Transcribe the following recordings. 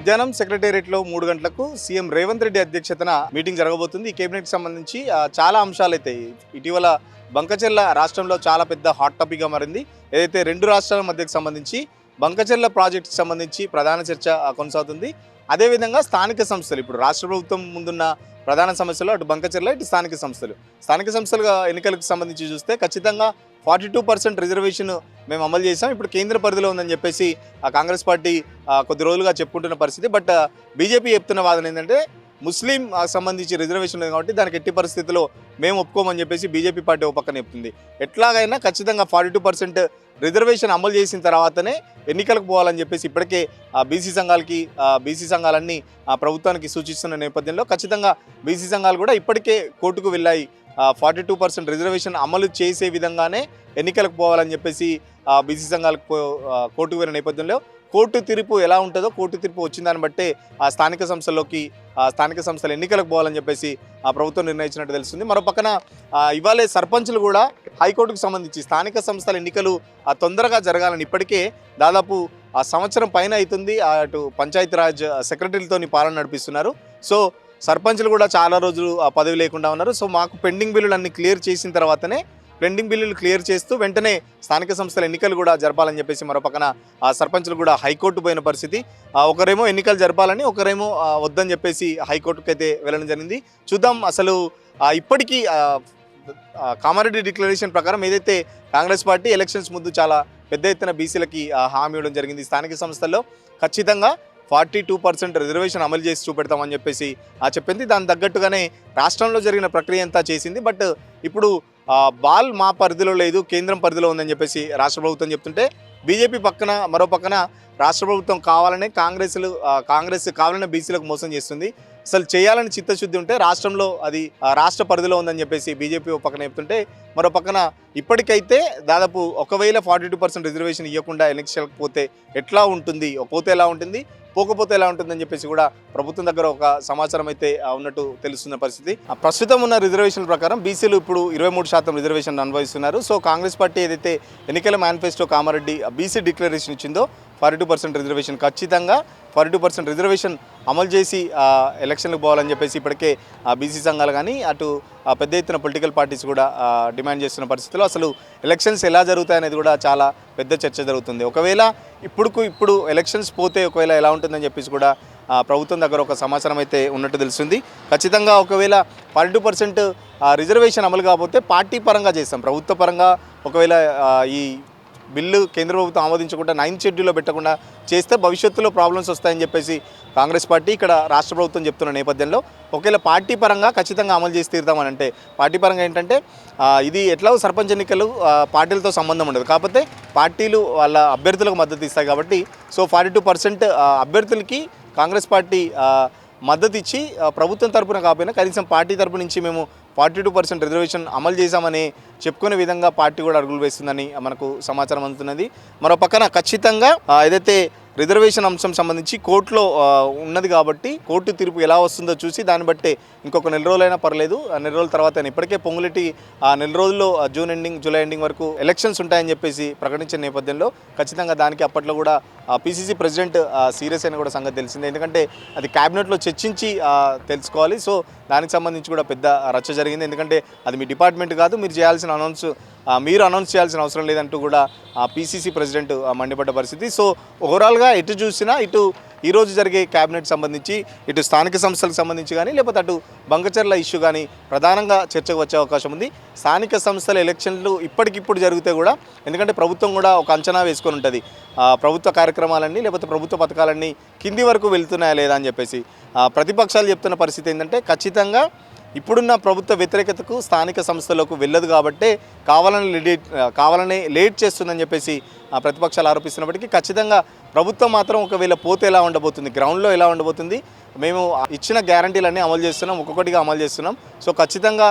మధ్యాహ్నం సెక్రటేరియట్లో 3 గంటలకు సీఎం రేవంత్ రెడ్డి అధ్యక్షతన మీటింగ్ జరగబోతుంది. ఈ కేబినెట్కి సంబంధించి చాలా అంశాలు అయితే ఇటీవల బంకచెర్ల రాష్ట్రంలో చాలా పెద్ద హాట్ టాపిక్గా మారింది. ఏదైతే రెండు రాష్ట్రాల మధ్యకు సంబంధించి బంకచెర్ల ప్రాజెక్టుకి సంబంధించి ప్రధాన చర్చ కొనసాగుతుంది. అదేవిధంగా స్థానిక సంస్థలు, ఇప్పుడు రాష్ట్ర ప్రభుత్వం ముందున్న ప్రధాన సమస్యలు అటు బంకచెర్ల ఇటు స్థానిక సంస్థలుగా ఎన్నికలకు సంబంధించి చూస్తే ఖచ్చితంగా 42% రిజర్వేషన్ మేము అమలు చేసాం, ఇప్పుడు కేంద్ర పరిధిలో ఉందని చెప్పేసి కాంగ్రెస్ పార్టీ కొద్ది రోజులుగా చెప్పుకుంటున్న పరిస్థితి. బట్ బీజేపీ చెప్తున్న వాదన ఏంటంటే ముస్లిం సంబంధించి రిజర్వేషన్ ఉంది కాబట్టి దానికి ఎట్టి పరిస్థితుల్లో మేము ఒప్పుకోమని చెప్పేసి బీజేపీ పార్టీ ఒక పక్కన చెప్తుంది. ఎట్లాగైనా ఖచ్చితంగా 42% రిజర్వేషన్ అమలు చేసిన తర్వాతనే ఎన్నికలకు పోవాలని చెప్పేసి ఇప్పటికే బీసీ సంఘాలన్నీ ప్రభుత్వానికి సూచిస్తున్న నేపథ్యంలో ఖచ్చితంగా బీసీ సంఘాలు కూడా ఇప్పటికే కోర్టుకు వెళ్ళాయి. 42% రిజర్వేషన్ అమలు చేసే విధంగానే ఎన్నికలకు పోవాలని చెప్పేసి బీసీ సంఘాలకు కోర్టుకు వెళ్ళిన నేపథ్యంలో కోర్టు తీర్పు ఎలా ఉంటుందో, కోర్టు తీర్పు వచ్చిన దాన్ని బట్టే స్థానిక సంస్థల ఎన్నికలకు పోవాలని చెప్పేసి ప్రభుత్వం నిర్ణయించినట్టు తెలుస్తుంది. మరో పక్కన ఇవాళ సర్పంచులు కూడా హైకోర్టుకు సంబంధించి స్థానిక సంస్థల ఎన్నికలు తొందరగా జరగాలని ఇప్పటికే దాదాపు సంవత్సరం పైన అవుతుంది అటు పంచాయతీరాజ్ సెక్రటరీలతో పాలన నడిపిస్తున్నారు. సో సర్పంచులు కూడా చాలా రోజులు పదవి లేకుండా ఉన్నారు. సో మాకు పెండింగ్ బిల్లులు అన్ని క్లియర్ చేసిన తర్వాతనే పెండింగ్ బిల్లులు క్లియర్ చేస్తూ వెంటనే స్థానిక సంస్థల ఎన్నికలు కూడా జరపాలని చెప్పేసి మరో పక్కన సర్పంచులు కూడా హైకోర్టు పోయిన పరిస్థితి. ఒకరేమో ఎన్నికలు జరపాలని, ఒకరేమో వద్దని చెప్పేసి హైకోర్టుకు అయితే వెళ్ళడం జరిగింది. చూద్దాం అసలు ఇప్పటికీ కామారెడ్డి డిక్లరేషన్ ప్రకారం ఏదైతే కాంగ్రెస్ పార్టీ ఎలక్షన్స్ ముందు చాలా పెద్ద ఎత్తున బీసీలకి హామీ ఇవ్వడం జరిగింది. స్థానిక సంస్థల్లో ఖచ్చితంగా 42% రిజర్వేషన్ అమలు చేసి చూపెడతామని చెప్పేసి చెప్పింది. దాని తగ్గట్టుగానే రాష్ట్రంలో జరిగిన ప్రక్రియ అంతా చేసింది. బట్ ఇప్పుడు బాల్ మా పరిధిలో లేదు, కేంద్రం పరిధిలో ఉందని చెప్పేసి రాష్ట్ర ప్రభుత్వం చెప్తుంటే బీజేపీ మరో పక్కన రాష్ట్ర ప్రభుత్వం కాంగ్రెస్ కావాలనే బీసీలకు మోసం చేస్తుంది. అసలు చేయాలని చిత్తశుద్ధి ఉంటే రాష్ట్రంలో అది రాష్ట్ర పరిధిలో ఉందని చెప్పేసి బీజేపీ ఒక పక్కన చెప్తుంటే మరో పక్కన ఇప్పటికైతే దాదాపు ఒకవేళ 42% రిజర్వేషన్ ఇవ్వకుండా ఎలక్షన్కి పోతే ఎట్లా ఉంటుంది, పోతే ఎలా ఉంటుంది, పోకపోతే ఎలా ఉంటుందని చెప్పేసి కూడా ప్రభుత్వం దగ్గర ఒక సమాచారం అయితే ఉన్నట్టు తెలుస్తున్న పరిస్థితి. ప్రస్తుతం ఉన్న రిజర్వేషన్ ప్రకారం బీసీలు ఇప్పుడు 23% రిజర్వేషన్ అనుభవిస్తున్నారు. సో కాంగ్రెస్ పార్టీ ఏదైతే ఎన్నికల మేనిఫెస్టో కామారెడ్డి బీసీ డిక్లరేషన్ ఇచ్చిందో 42% రిజర్వేషన్ ఖచ్చితంగా 42% రిజర్వేషన్ అమలు చేసి ఎలక్షన్లకు పోవాలని చెప్పేసి ఇప్పటికే బీసీ సంఘాలు కానీ అటు పెద్ద ఎత్తున పొలిటికల్ పార్టీస్ కూడా డిమాండ్ చేస్తున్న పరిస్థితిలో అసలు ఎలక్షన్స్ ఎలా జరుగుతాయనేది కూడా చాలా పెద్ద చర్చ జరుగుతుంది. ఒకవేళ ఇప్పుడు ఎలక్షన్స్ పోతే ఒకవేళ ఎలా ఉంటుందని చెప్పేసి కూడా ప్రభుత్వం దగ్గర ఒక సమాచారం అయితే ఉన్నట్టు తెలుస్తుంది. ఖచ్చితంగా ఒకవేళ 42% రిజర్వేషన్ అమలు కాకపోతే పార్టీ పరంగా చేస్తాం, ప్రభుత్వ పరంగా ఒకవేళ ఈ బిల్లు కేంద్ర ప్రభుత్వం ఆమోదించకుండా 9th షెడ్యూల్లో పెట్టకుండా చేస్తే భవిష్యత్తులో ప్రాబ్లమ్స్ వస్తాయని చెప్పేసి కాంగ్రెస్ పార్టీ ఇక్కడ రాష్ట్ర ప్రభుత్వం చెప్తున్న నేపథ్యంలో ఒకవేళ పార్టీ పరంగా ఖచ్చితంగా అమలు చేసి తీరుతామని అంటే పార్టీ పరంగా ఏంటంటే ఇది ఎట్లా సర్పంచ్ ఎన్నికలు పార్టీలతో సంబంధం ఉండదు, కాకపోతే పార్టీలు వాళ్ళ అభ్యర్థులకు మద్దతు ఇస్తాయి కాబట్టి సో 42% అభ్యర్థులకి కాంగ్రెస్ పార్టీ మద్దతు ఇచ్చి ప్రభుత్వం తరపున కాకపోయినా కనీసం పార్టీ తరపు నుంచి మేము 42% రిజర్వేషన్ అమలు చేశామని చెప్పుకునే విధంగా పార్టీ కూడా అడుగులు వేస్తుందని మనకు సమాచారం అందుతున్నది. మరో పక్కన ఖచ్చితంగా ఏదైతే రిజర్వేషన్ అంశం సంబంధించి కోర్టులో ఉన్నది కాబట్టి కోర్టు తీర్పు ఎలా వస్తుందో చూసి దాన్ని బట్టే ఇంకొక నెల రోజులైనా పర్లేదు, నెల రోజుల తర్వాత ఇప్పటికే పొంగులెట్టి నెల రోజుల్లో జూన్ ఎండింగ్ జూలై ఎండింగ్ వరకు ఎలక్షన్స్ ఉంటాయని చెప్పేసి ప్రకటించిన నేపథ్యంలో ఖచ్చితంగా దానికి అప్పట్లో కూడా పీసీసీ ప్రెసిడెంట్ సీరియస్ అయిన కూడా సంగతి తెలిసిందే. ఎందుకంటే అది క్యాబినెట్లో చర్చించి తెలుసుకోవాలి. సో దానికి సంబంధించి కూడా పెద్ద రచ్చ జరిగింది. ఎందుకంటే అది మీ డిపార్ట్మెంట్ కాదు, మీరు అనౌన్స్ చేయాల్సిన అవసరం లేదంటూ కూడా పీసీసీ ప్రెసిడెంట్ మండిపడ్డ పరిస్థితి. సో ఓవరాల్గా ఎటు చూసినా ఇటు ఈరోజు జరిగే క్యాబినెట్ సంబంధించి ఇటు స్థానిక సంస్థలకు సంబంధించి కానీ లేకపోతే అటు బంకచెర్ల ఇష్యూ కానీ ప్రధానంగా చర్చకు వచ్చే అవకాశం ఉంది. స్థానిక సంస్థల ఎలక్షన్లు ఇప్పటికిప్పుడు జరిగితే కూడా, ఎందుకంటే ప్రభుత్వం కూడా ఒక అంచనా వేసుకొని ఉంటుంది ప్రభుత్వ కార్యక్రమాలన్నీ లేకపోతే ప్రభుత్వ పథకాలన్నీ కింది వరకు వెళ్తున్నాయా లేదా అని చెప్పేసి ప్రతిపక్షాలు చెప్తున్న పరిస్థితి ఏంటంటే ఖచ్చితంగా ఇప్పుడున్న ప్రభుత్వ వ్యతిరేకతకు స్థానిక సంస్థలకు వెళ్ళదు కాబట్టే కావాలనే లేట్ చేస్తుందని చెప్పేసి ప్రతిపక్షాలు ఆరోపిస్తున్నప్పటికీ ఖచ్చితంగా ప్రభుత్వం మాత్రం ఒకవేళ పోతే ఎలా ఉండబోతుంది, గ్రౌండ్లో ఎలా ఉండబోతుంది, మేము ఇచ్చిన గ్యారంటీలన్నీ అమలు చేస్తున్నాం, ఒక్కొక్కటిగా అమలు చేస్తున్నాం. సో ఖచ్చితంగా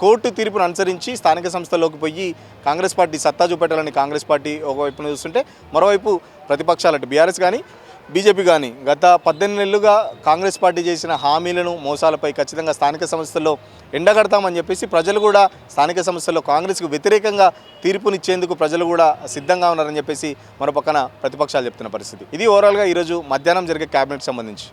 కోర్టు తీర్పును అనుసరించి స్థానిక సంస్థల్లోకి పోయి కాంగ్రెస్ పార్టీ సత్తా చూపెట్టాలని కాంగ్రెస్ పార్టీ ఒకవైపున చూస్తుంటే మరోవైపు ప్రతిపక్షాలు అటు బీఆర్ఎస్ కానీ బీజేపీ కానీ గత 18 నెలలుగా కాంగ్రెస్ పార్టీ చేసిన హామీలను మోసాలపై ఖచ్చితంగా స్థానిక సంస్థల్లో ఎండగడతామని చెప్పేసి ప్రజలు కూడా స్థానిక సంస్థల్లో కాంగ్రెస్కు వ్యతిరేకంగా తీర్పునిచ్చేందుకు ప్రజలు కూడా సిద్ధంగా ఉన్నారని చెప్పేసి మరో పక్కన ప్రతిపక్షాలు చెప్తున్న పరిస్థితి. ఇది ఓవరాల్గా ఈరోజు మధ్యాహ్నం జరిగే క్యాబినెట్ సంబంధించి.